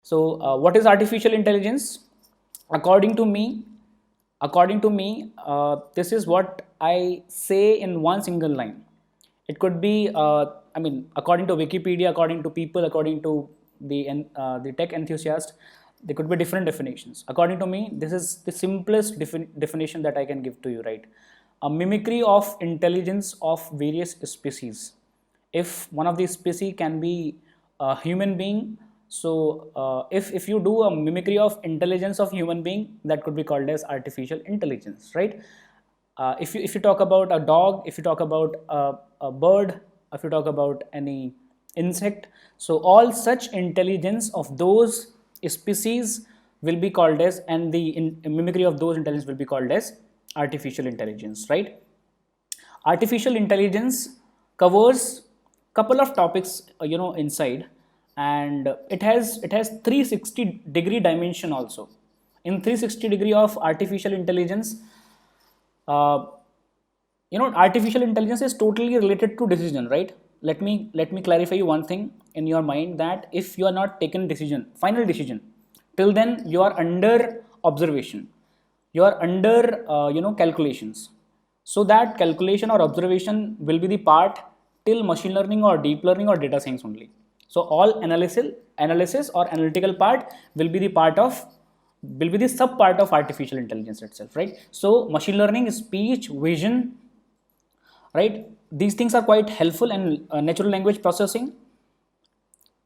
So, what is artificial intelligence? According to me, this is what I say in one single line. It could be, I mean, according to Wikipedia, according to people, according to the tech enthusiast, there could be different definitions. According to me, this is the simplest definition that I can give to you. Right, a mimicry of intelligence of various species. If one of these species can be a human being, so if you do a mimicry of intelligence of human being, that could be called as artificial intelligence, right? If you talk about a dog, if you talk about a bird, if you talk about any insect, so all such intelligence of those species will be called as, and the mimicry of those intelligence will be called as artificial intelligence, right? Artificial intelligence covers couple of topics, inside, and it has 360-degree dimension also. In 360 degree of artificial intelligence, uh, artificial intelligence is totally related to decision, right? Let me clarify you one thing in your mind, that if you are not taken decision, final decision, till then you are under observation, you are under calculations. So that calculation or observation will be the part till machine learning or deep learning or data science only. So all analysis or analytical part will be the part of, will be the sub part of artificial intelligence itself, right? So machine learning, speech, vision, right, these things are quite helpful, and natural language processing.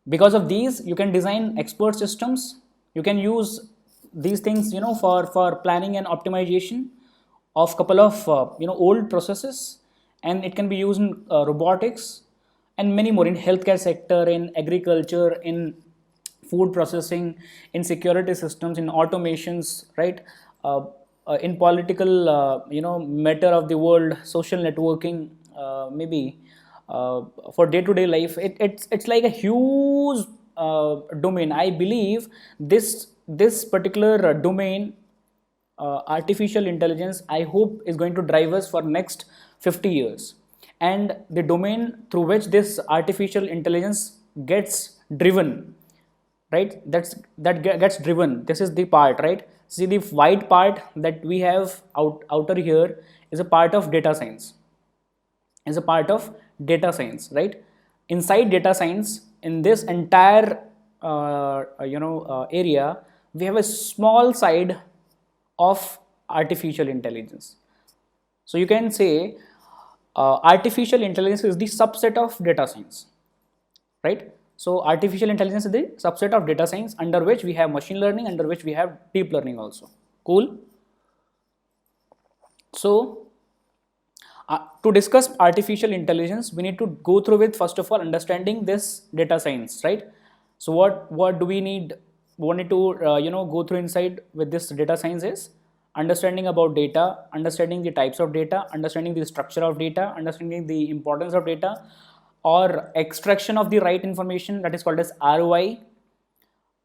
Because of these, you can design expert systems, you can use these things, for planning and optimization of couple of old processes, and it can be used in robotics and many more, in healthcare sector, in agriculture, in food processing, in security systems, in automations, right? In political, matter of the world, social networking, maybe for day-to-day life. It's like a huge domain. I believe this particular domain, artificial intelligence, I hope is going to drive us for next 50 years. And the domain through which this artificial intelligence gets driven, right, that gets driven, this is the part, right? See, the white part that we have outer here is a part of data science, is a part of data science, right? Inside data science, in this entire area, we have a small side of artificial intelligence. So you can say artificial intelligence is the subset of data science, right? So artificial intelligence is the subset of data science, under which we have machine learning, under which we have deep learning also. Cool. So to discuss artificial intelligence, we need to go through with, first of all, understanding this data science, right? So what do we need? We need to go through inside with this data science is understanding about data, understanding the types of data, understanding the structure of data, understanding the importance of data, or extraction of the right information, that is called as ROI,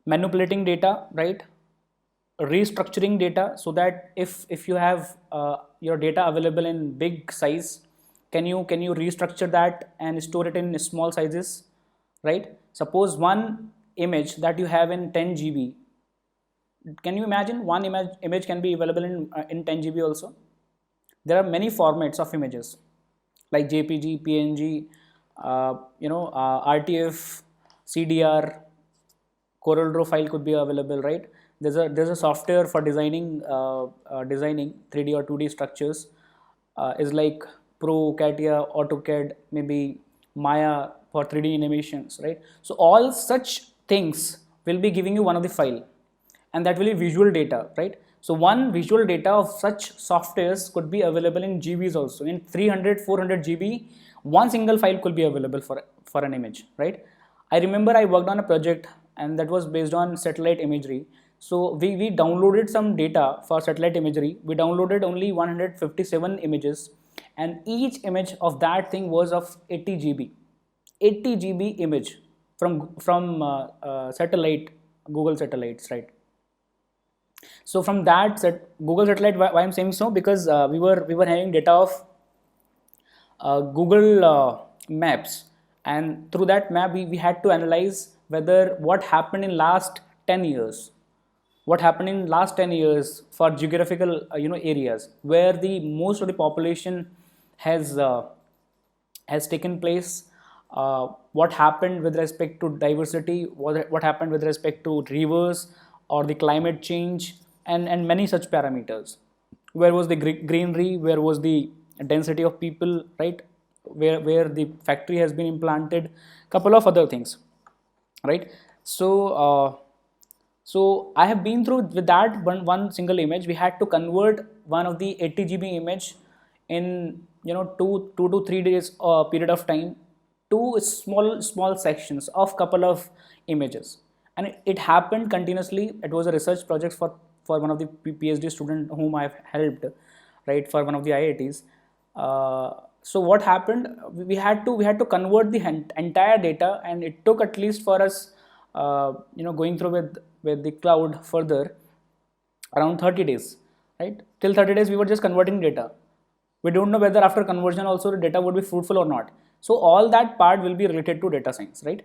manipulating data, right? Restructuring data, so that if you have your data available in big size, can you restructure that and store it in small sizes, right? Suppose one image that you have in 10 GB, can you imagine one image can be available in 10 GB also? There are many formats of images like JPG, PNG, RTF, CDR, CorelDRAW file could be available, right? There's a software for designing 3D or 2D structures, is like Pro, CATIA, AutoCAD, maybe Maya for 3D animations, right? So all such things will be giving you one of the file, and that will be visual data, right? So one visual data of such softwares could be available in GBs also, in 300, 400 GB, one single file could be available for an image, right? I remember I worked on a project, and that was based on satellite imagery. So we downloaded some data for satellite imagery. We downloaded only 157 images, and each image of that thing was of 80 GB. 80 GB image from satellite, Google satellites, right? So from that Google satellite, why I'm saying so, because we were having data of Google Maps, and through that map we had to analyze whether what happened in last 10 years, what happened in last 10 years for geographical areas where the most of the population has has taken place, what happened with respect to diversity, what happened with respect to rivers or the climate change, and many such parameters. Where was the greenery, where was the density of people, right? Where the factory has been implanted, couple of other things, right? So I have been through with that one single image. We had to convert one of the 80 GB image in two to 3 days period of time to small sections of couple of images, and it happened continuously. It was a research project for one of the PhD student whom I have helped, right, for one of the IITs. So what happened? We had to convert the entire data, and it took at least for us, going through with the cloud further, around 30 days, right? Till 30 days we were just converting data. We don't know whether after conversion also the data would be fruitful or not. So all that part will be related to data science, right?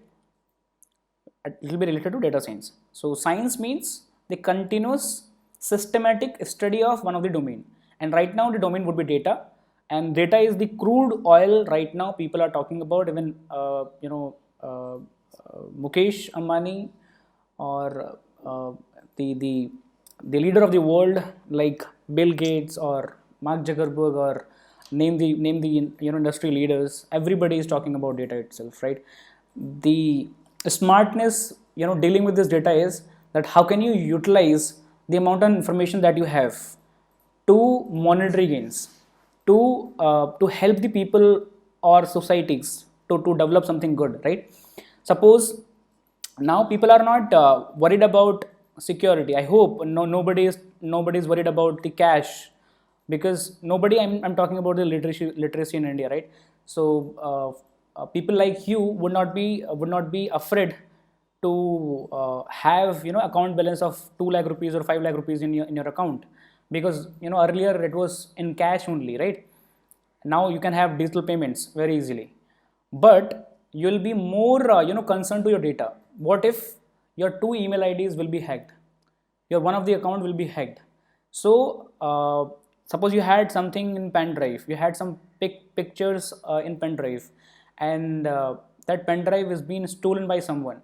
It will be related to data science. So science means the continuous systematic study of one of the domain, and right now the domain would be data, and data is the crude oil right now people are talking about. Even Mukesh Ambani, or the leader of the world like Bill Gates or Mark Zuckerberg, or name the industry leaders, everybody is talking about data itself, right? The smartness dealing with this data is that how can you utilize the amount of information that you have to monetary gains, to help the people or societies to develop something good, right? Suppose now people are not worried about security. I hope nobody is worried about the cash, because nobody, I'm talking about the literacy in India, right? So people like you would not be afraid to have account balance of 2 lakh rupees or 5 lakh rupees in your account, because earlier it was in cash only, right? Now you can have digital payments very easily, but you will be more concerned to your data. What if your 2 email IDs will be hacked, your one of the account will be hacked? So suppose you had something in pen drive, you had some pictures in pen drive, and that pen drive is being stolen by someone.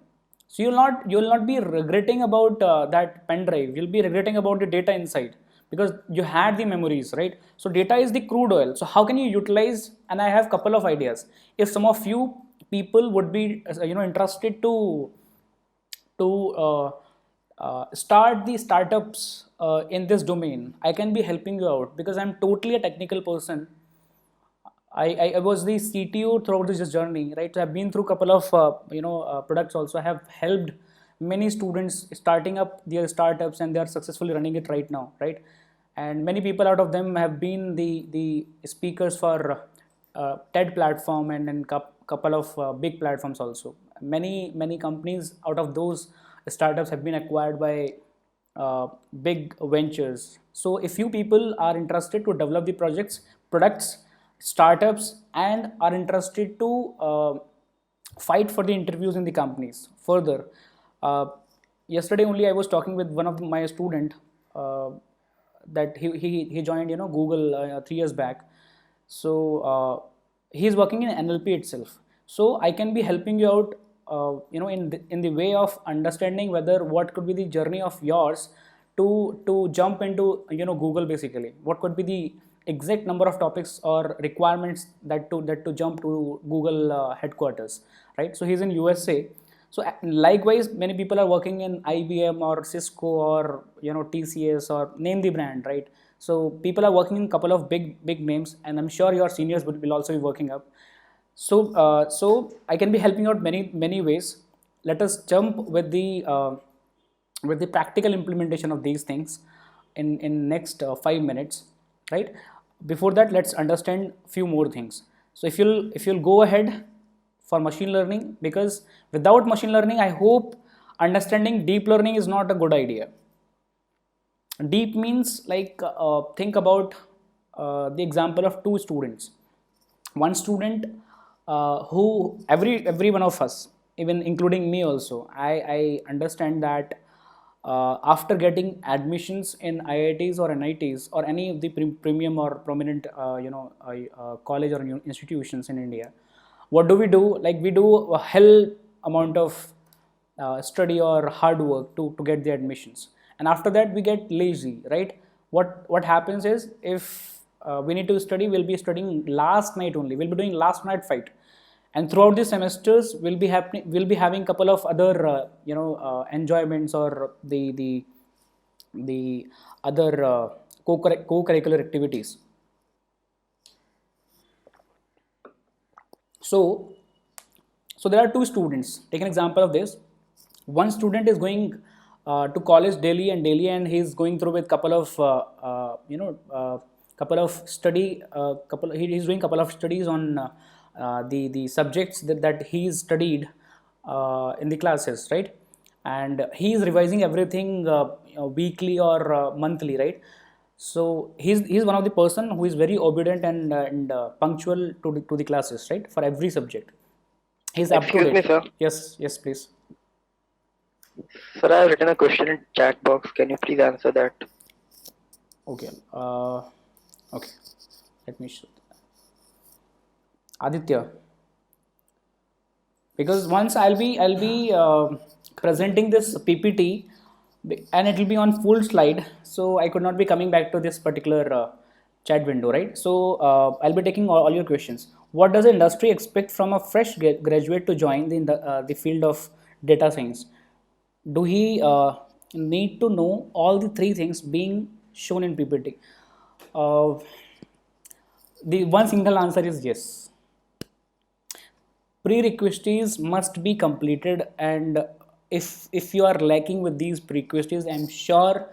So you'll not be regretting about that pen drive, you'll be regretting about the data inside, because you had the memories, right? So data is the crude oil. So how can you utilize? And I have couple of ideas. If some of you people would be interested to start the startups in this domain, I can be helping you out, because I'm totally a technical person. I was the CTO throughout this journey, right? So I've been through a couple of products also. I have helped many students starting up their startups, and they are successfully running it right now, right? And many people out of them have been the speakers for TED platform, and then couple of big platforms also. Many companies out of those startups have been acquired by big ventures. So if you people are interested to develop the products, startups, and are interested to fight for the interviews in the companies further, yesterday only I was talking with one of my student, that he joined Google 3 years back. So he is working in NLP itself. So I can be helping you out in the way of understanding whether what could be the journey of yours to jump into Google. Basically, what could be the exact number of topics or requirements that to jump to Google headquarters, right? So he's in USA. So likewise, many people are working in IBM or Cisco or TCS, or name the brand, right? So people are working in a couple of big names, and I'm sure your seniors will also be working up. So I can be helping out many ways. Let us jump with the practical implementation of these things in next 5 minutes, right? Before that, let's understand few more things. So if you'll go ahead for machine learning, because without machine learning, I hope understanding deep learning is not a good idea. Deep means like think about the example of two students. One student who every one of us, even including me also, I understand that after getting admissions in IITs or NITs or any of the premium or prominent college or institutions in India, what do we do? Like we do a hell amount of study or hard work to get the admissions, and after that we get lazy, right? What happens is, if we need to study, we'll be studying last night only, we'll be doing last night fight, and throughout the semesters we'll be having couple of other enjoyments, or the other co-curricular activities. So there are two students. Take an example of this. One student is going to college daily and daily, and he's going through with couple of couple of study couple he's doing couple of studies on the subjects that he's studied in the classes, right? And he's revising everything weekly or monthly, right? So he's one of the person who is very obedient and punctual to the classes, right? For every subject, he's up to Excuse me, date. sir. Yes, please. Sir, I have written a question in chat box. Can you please answer that? Okay. Okay. Let me show. Aditya, because once I'll be presenting this PPT, and it will be on full slide, so I could not be coming back to this particular chat window, right? So I'll be taking all your questions. What does the industry expect from a fresh graduate to join the field of data science? Do he need to know all the three things being shown in PPT? The one single answer is yes. Prerequisites must be completed, and if you are lacking with these prerequisites, I'm sure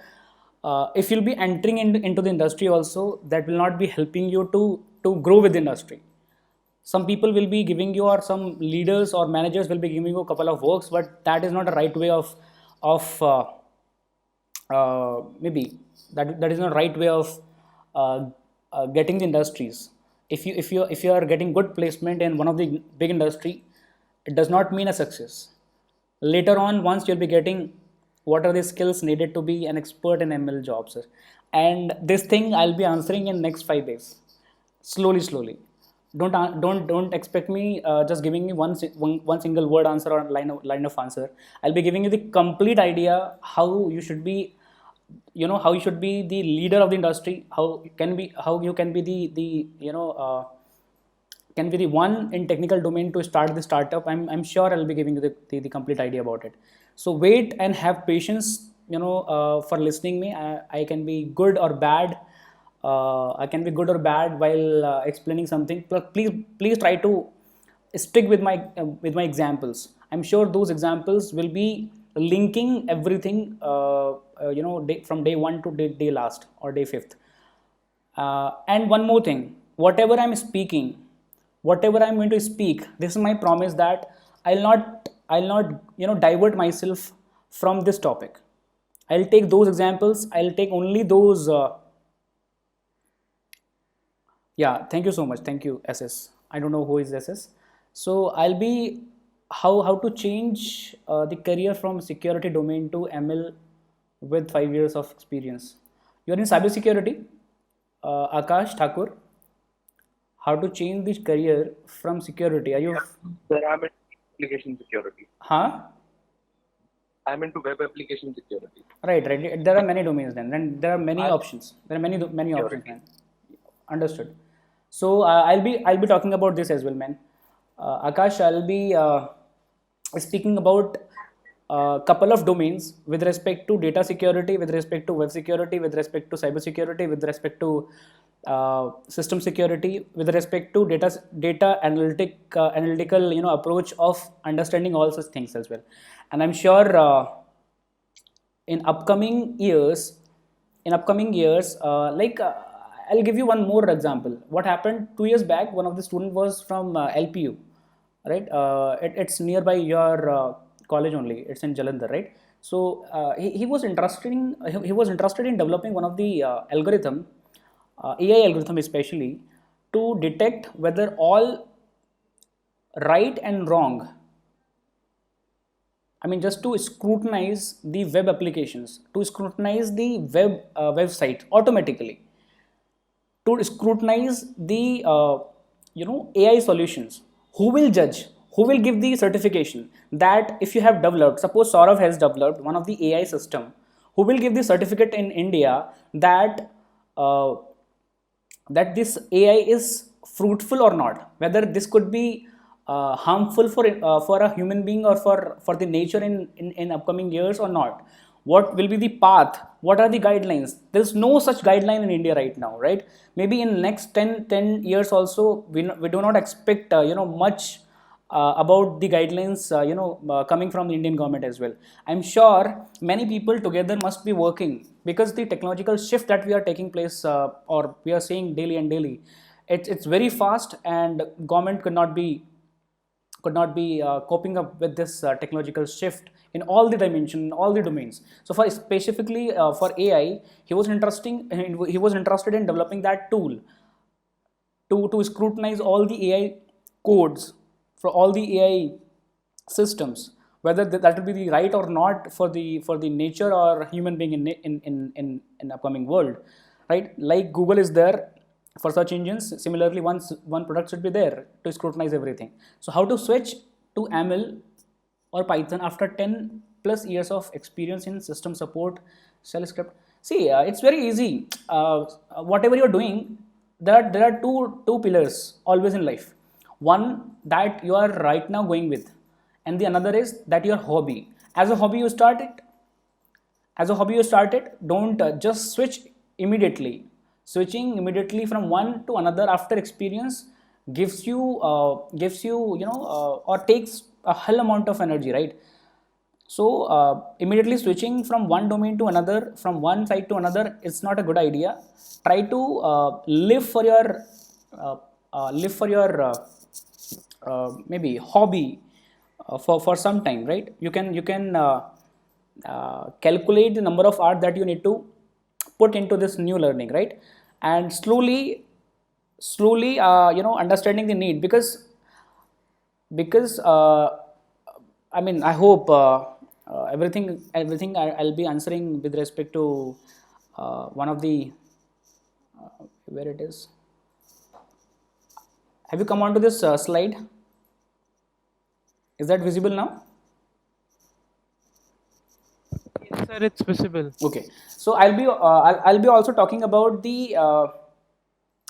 if you'll be entering into the industry also, that will not be helping you to grow with the industry. Some people will be giving you, or some leaders or managers will be giving you a couple of works, but that is not a right way of maybe that is not a right way of getting the industries. If you are getting good placement in one of the big industry, it does not mean a success. Later on, once you'll be getting what are the skills needed to be an expert in ML jobs, and this thing I'll be answering in next 5 days, slowly. Don't expect me just giving me one single word answer or line of answer. I'll be giving you the complete idea how you should be, how you should be the leader of the industry, how you can be the can be the one in technical domain to start the startup. I'm sure I'll be giving you the complete idea about it. So wait and have patience, for listening me. I can be good or bad. I can be good or bad while explaining something. But please try to stick with my examples. I'm sure those examples will be linking everything, from day one to day last or day fifth. And one more thing, whatever I'm going to speak, this is my promise that I'll not divert myself from this topic. I'll take those examples. I'll take only those. Yeah, thank you so much. Thank you, SS. I don't know who is SS. So I'll be how to change the career from security domain to ML with 5 years of experience. You're in cybersecurity, Akash Thakur. How to change this career from security? Are you? Sir, I'm into application security. Huh? I'm into web application security. Right. There are many domains then. Then there are many options. There are many options, man. Understood. So I'll be talking about this as well, man. Akash, I'll be speaking about a couple of domains with respect to data security, with respect to web security, with respect to cyber security, with respect to system security, with respect to data analytical approach of understanding all such things as well. And I'm sure in upcoming years, I'll give you one more example. What happened 2 years back? One of the student was from LPU, right? It's nearby your college only. It's in Jalandhar, right? So he was interested in developing one of the algorithm, AI algorithm especially, to detect whether all right and wrong. I mean, just to scrutinize the web applications, to scrutinize the website automatically, to scrutinize the AI solutions. Who will judge? Who will give the certification that if you have developed, suppose Saurav has developed one of the AI system, who will give the certificate in India that uh, that this AI is fruitful or not, whether this could be harmful for a human being or for the nature in upcoming years or not. What will be the path? What are the guidelines? There's no such guideline in India right now, right? Maybe in next 10 years also, we do not expect much about the guidelines coming from the Indian government as well. I'm sure many people together must be working, because the technological shift that we are taking place or we are seeing daily and daily, it's very fast, and government could not be coping up with this technological shift in all the dimension, all the domains. So for specifically for AI, he was interested in developing that tool to scrutinize all the AI codes for all the AI systems, whether that will be the right or not for the nature or human being in upcoming world, right? Like Google is there for search engines, similarly one product should be there to scrutinize everything. So how to switch to ML or Python after 10 plus years of experience in system support, shell script? See, it's very easy. Whatever you're doing, there are two pillars always in life. One that you are right now going with, and the another is that your hobby. As a hobby, you start it. Don't just switch immediately. Switching immediately from one to another after experience gives you or takes a hell amount of energy, right? So immediately switching from one domain to another, from one side to another, it's not a good idea. Try to live for your maybe hobby for some time, right? You can calculate the number of hours that you need to put into this new learning, right? And slowly understanding the need, because I mean, I hope everything I'll be answering with respect to one of the where it is. Have you come on to this slide? Is that visible now? Yes, sir, it's visible. Okay, so I'll be also talking about the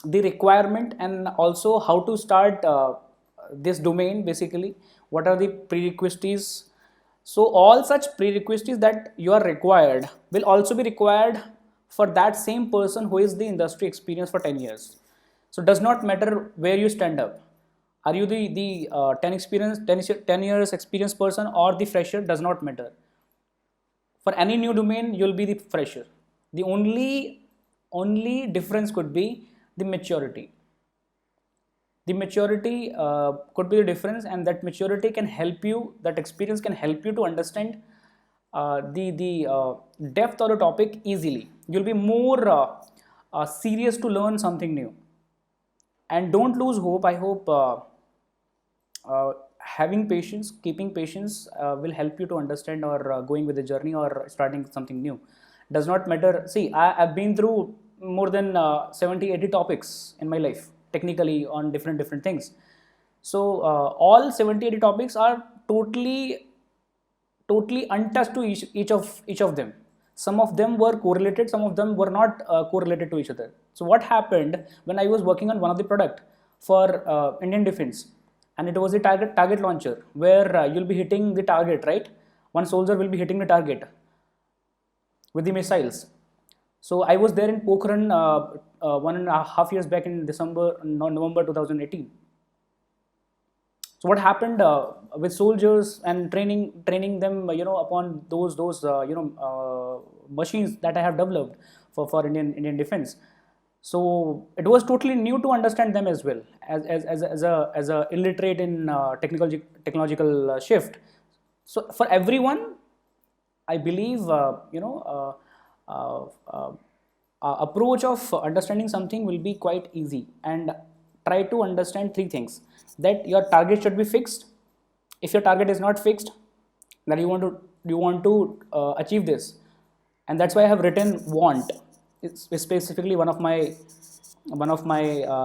requirement, and also how to start this domain. Basically, what are the prerequisites? So all such prerequisites that you are required will also be required for that same person who is the industry experience for 10 years. So does not matter where you stand up. Are you the 10 years experienced person or the fresher? Does not matter. For any new domain, you'll be the fresher. The only difference could be the maturity. The maturity could be the difference, and that maturity can help you, that experience can help you to understand the depth of the topic easily. You'll be more serious to learn something new. And don't lose hope. I hope having patience, keeping patience will help you to understand, or going with the journey, or starting something new. Does not matter. See, I've been through more than 70-80 topics in my life, technically, on different things. So all 70-80 topics are totally untouched to each of them. Some of them were correlated, some of them were not correlated to each other. So what happened when I was working on one of the product for Indian Defense, and it was a target launcher, where you'll be hitting the target, right? One soldier will be hitting the target with the missiles. So I was there in Pokhran 1.5 years back in November 2018. So what happened with soldiers and training them, upon those machines that I have developed for Indian Defense. So it was totally new to understand them as well, as a illiterate in technological shift. So for everyone, I believe approach of understanding something will be quite easy. And try to understand three things: that your target should be fixed. If your target is not fixed, that you want to achieve this, and that's why I have written want. It's specifically one of my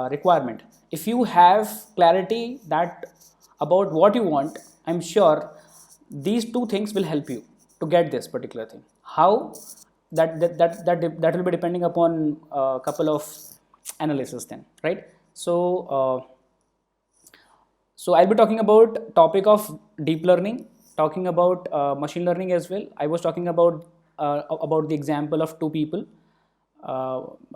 requirement. If you have clarity that about what you want, I'm sure these two things will help you to get this particular thing. How? That will be depending upon a couple of analysis then, right? So I'll be talking about topic of deep learning, talking about machine learning as well. I was talking about the example of two people.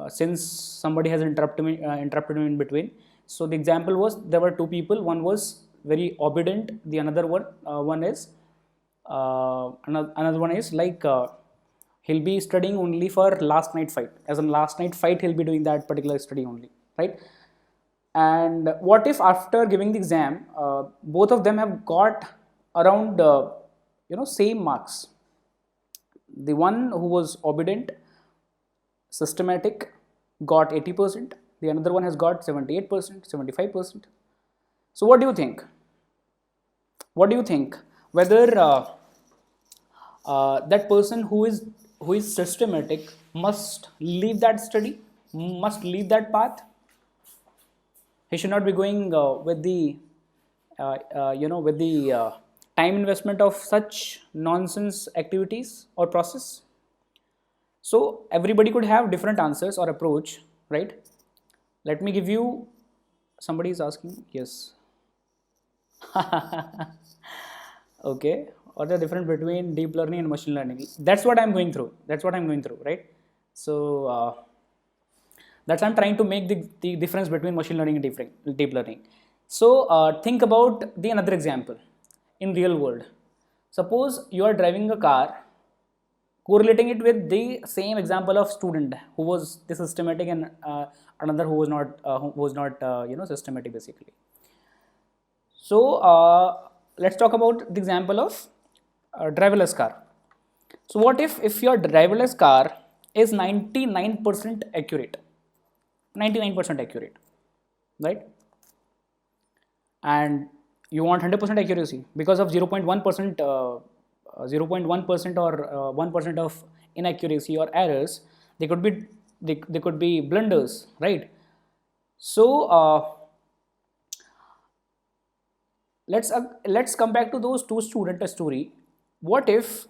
Since somebody has interrupted me in between. So the example was, there were two people. One was very obedient. The another one is another one is like he'll be studying only for last night fight. As in last night fight, he'll be doing that particular study only, right? And what if after giving the exam, both of them have got around same marks? The one who was obedient, systematic, got 80%. The another one has got 78%, 75%. So what do you think? What do you think? Whether that person who is systematic must leave that study, must leave that path? He should not be going with the time investment of such nonsense activities or process. So everybody could have different answers or approach, right? Let me give you. Somebody is asking. Yes. Okay. What the difference between deep learning and machine learning? That's what I'm going through. Right? So that's I'm trying to make the difference between machine learning and deep learning. So think about the another example in real world. Suppose you are driving a car, correlating it with the same example of student who was the systematic and another who was not systematic basically. So let's talk about the example of driverless car. So what if your driverless car is 99% accurate, 99% accurate, right? And you want 100% accuracy because of 0.1%, 0.1% or 1% of inaccuracy or errors. They could be blunders, right? So let's come back to those two student story. What if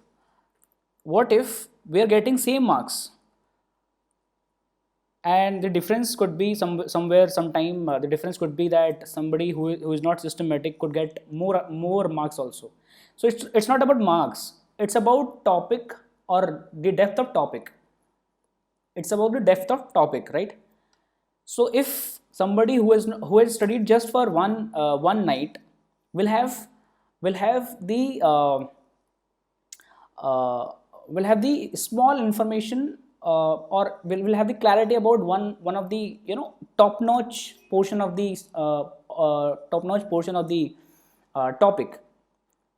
we are getting same marks, and the difference could be somewhere sometime the difference could be that somebody who is not systematic could get more marks also. So it's not about marks, it's about topic or the depth of topic. It's about the depth of topic, right? So if somebody who has studied just for one night will have the small information or will have the clarity about one of the top-notch portion of the topic.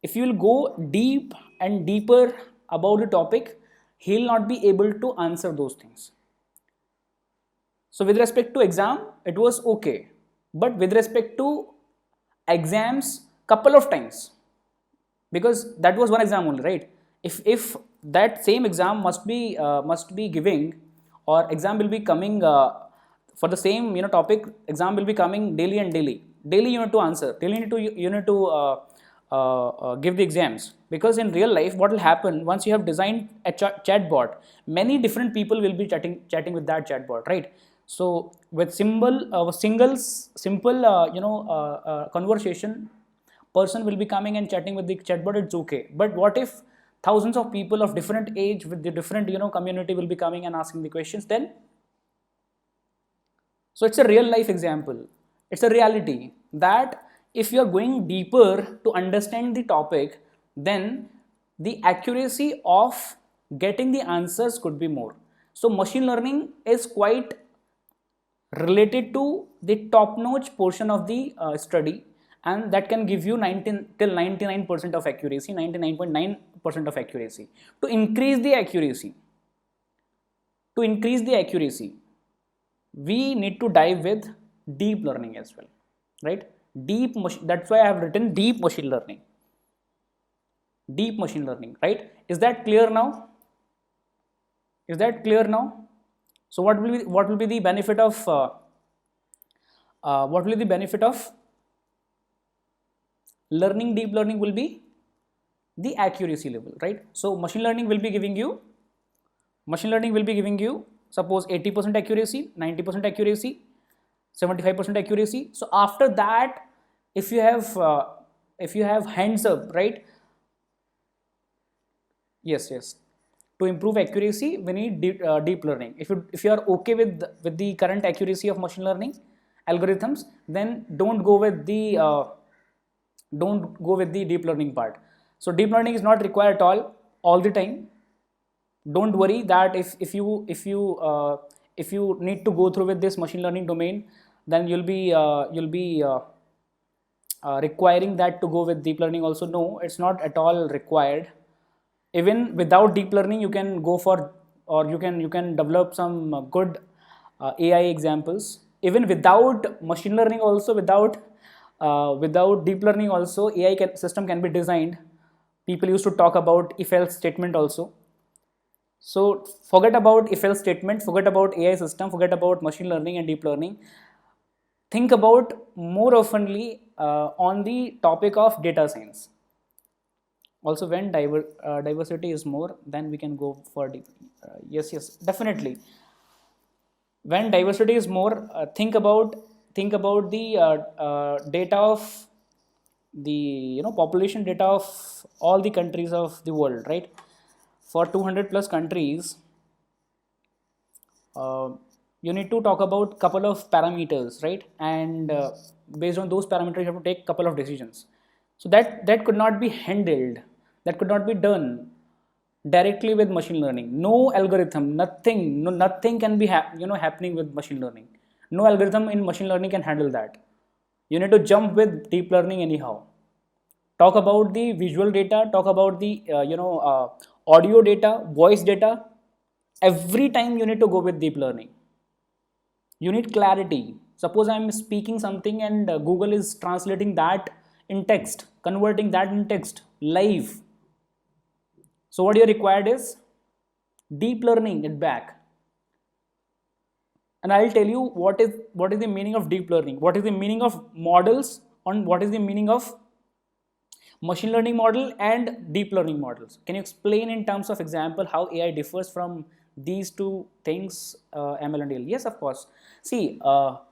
If you will go deep and deeper about the topic, he will not be able to answer those things. So with respect to exam, it was okay, but with respect to exams, couple of times, because that was one exam only, right? If that same exam must be giving, or exam will be coming for the same topic, exam will be coming daily and daily you need to answer, daily you need to give the exams. Because in real life, what will happen, once you have designed a chat bot, many different people will be chatting with that chat bot, right? So with simple conversation, person will be coming and chatting with the chatbot, it's okay. But what if thousands of people of different age with the different community will be coming and asking the questions then? So it's a real life example. It's a reality that if you are going deeper to understand the topic, then the accuracy of getting the answers could be more. So machine learning is quite related to the top-notch portion of the study, and that can give you 99% of accuracy, 99.9% of accuracy. To increase the accuracy, we need to dive with deep learning as well, right? That's why I have written deep machine learning. deep machine learning, right? Is that clear now? Is that clear now? So what will be the benefit of what will be the benefit of learning deep learning will be the accuracy level, right? So machine learning will be giving you suppose 80% accuracy, 90% accuracy, 75% accuracy. So after that, if you have hands up, right? Yes. To improve accuracy, we need deep learning. If you are okay with the current accuracy of machine learning algorithms, then don't go with the deep learning part. So deep learning is not required at all the time. Don't worry that if you need to go through with this machine learning domain, then you'll be requiring that to go with deep learning also. No, it's not at all required. Even without deep learning, you can go for, or you can develop some good AI examples. Even without machine learning also, without deep learning also, system can be designed. People used to talk about if-else statement also. So forget about if-else statement, forget about AI system, forget about machine learning and deep learning. Think about more oftenly on the topic of data science. Also, when diversity is more, then we can go for yes, definitely. When diversity is more, think about the data of the population data of all the countries of the world, right? For 200 plus countries, you need to talk about couple of parameters, right? And based on those parameters, you have to take couple of decisions. So that could not be handled, that could not be done directly with machine learning. No algorithm, nothing can be happening with machine learning. No algorithm in machine learning can handle that. You need to jump with deep learning anyhow. Talk about the visual data, talk about the audio data, voice data. Every time you need to go with deep learning. You need clarity. Suppose I'm speaking something and Google is translating that in text, converting that in text live. So what you required is deep learning it back. And I'll tell you what is the meaning of deep learning, what is the meaning of models, and what is the meaning of machine learning model and deep learning models. Can you explain in terms of example how AI differs from these two things, ML and DL? Yes, of course. See, I'll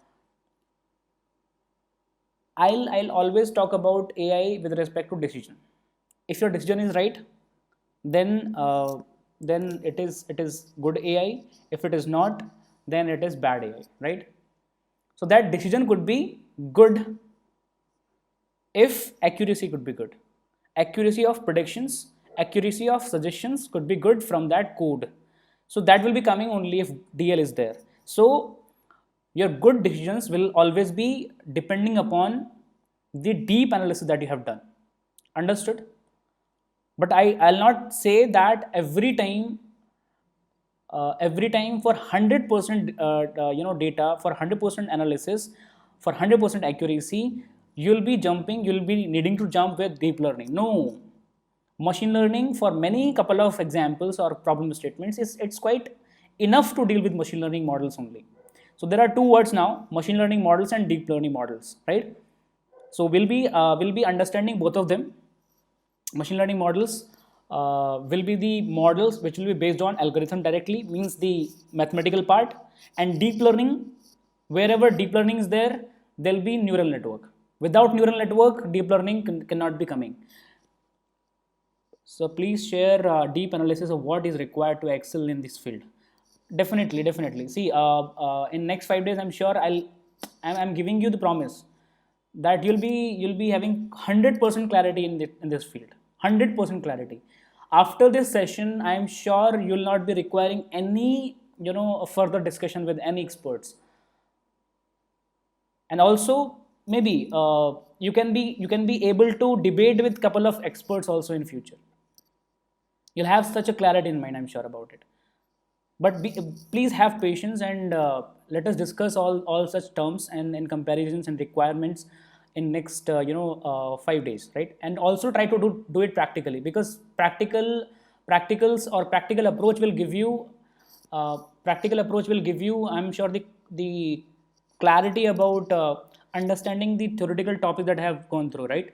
always talk about AI with respect to decision. If your decision is right, then it is good AI. If it is not, then it is bad AI, right? So that decision could be good if accuracy could be good. Accuracy of predictions, accuracy of suggestions could be good from that code. So that will be coming only if DL is there. So your good decisions will always be depending upon the deep analysis that you have done. Understood? But I'll not say that every time for 100% data, for 100% analysis, for 100% accuracy, you'll be needing to jump with deep learning. No, machine learning for many couple of examples or problem statements it's quite enough to deal with machine learning models only. So there are two words now: machine learning models and deep learning models, right? So we'll be understanding both of them. Machine learning models will be the models which will be based on algorithm directly, means the mathematical part, and deep learning, wherever deep learning is there, there'll be neural network. Without neural network, deep learning cannot be coming. So please share deep analysis of what is required to excel in this field. Definitely. See, in next 5 days, I'm sure I'm giving you the promise that you'll be having 100% clarity in this field. 100% clarity. After this session, I am sure you'll not be requiring any further discussion with any experts. And also maybe you can be able to debate with couple of experts also in future. You'll have such a clarity in mind, I'm sure about it. But please have patience and let us discuss all such terms and comparisons and requirements in next 5 days, right? And also try to do it practically, because practicals or practical approach will give you I'm sure the clarity about understanding the theoretical topic that I have gone through, right?